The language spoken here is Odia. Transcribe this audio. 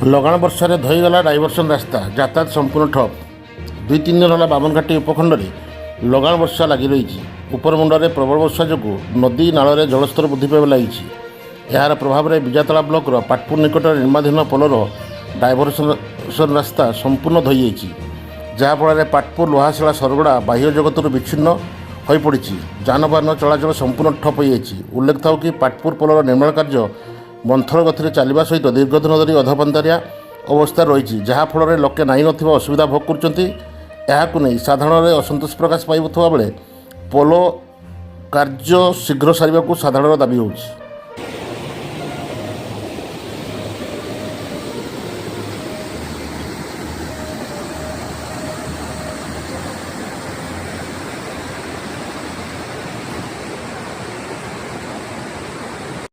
ଲଗାଣ ବର୍ଷାରେ ଧୋଇଗଲା ଡାଇଭରସନ୍ ରାସ୍ତା, ଯାତାୟାତ ସମ୍ପୂର୍ଣ୍ଣ ଠପ୍। 2-3 ଦିନ ହେଲା ବାମନଘାଟି ଉପଖଣ୍ଡରେ ଲଗାଣ ବର୍ଷା ଲାଗି ରହିଛି। ଉପରମୁଣ୍ଡରେ ପ୍ରବଳ ବର୍ଷା ଯୋଗୁଁ ନଦୀ ନାଳରେ ଜଳସ୍ତର ବୃଦ୍ଧି ପାଇବାରେ ଲାଗିଛି। ଏହାର ପ୍ରଭାବରେ ବିଜାତଳା ବ୍ଲକର ପାଟପୁର ନିକଟରେ ନିର୍ମାଣାଧୀନ ପୋଲର ଡାଇଭରସନ୍ ରାସ୍ତା ସମ୍ପୂର୍ଣ୍ଣ ଧୋଇଯାଇଛି, ଯାହାଫଳରେ ପାଟପୁର ଲୁହାଶିଳା ସରଗଡା ବାହ୍ୟ ଜଗତରୁ ବିଚ୍ଛିନ୍ନ ହୋଇପଡ଼ିଛି। ଯାନବାହନ ଚଳାଚଳ ସମ୍ପୂର୍ଣ୍ଣ ଠପ୍ ହୋଇଯାଇଛି। ଉଲ୍ଲେଖ ଥାଉ କି ପାଟପୁର ପୋଲର ନିର୍ମାଣ କାର୍ଯ୍ୟ ମନ୍ଥର ଗତିରେ ଚାଲିବା ସହିତ ଦୀର୍ଘଦିନ ଧରି ଅଧପନ୍ତାରିଆ ଅବସ୍ଥାରେ ରହିଛି, ଯାହାଫଳରେ ଲୋକେ ନାହିଁ ନଥିବା ଅସୁବିଧା ଭୋଗ କରୁଛନ୍ତି। ଏହାକୁ ନେଇ ସାଧାରଣରେ ଅସନ୍ତୋଷ ପ୍ରକାଶ ପାଇଥିବା ବେଳେ ପୋଲ କାର୍ଯ୍ୟ ଶୀଘ୍ର ସାରିବାକୁ ସାଧାରଣର ଦାବି ହେଉଛି।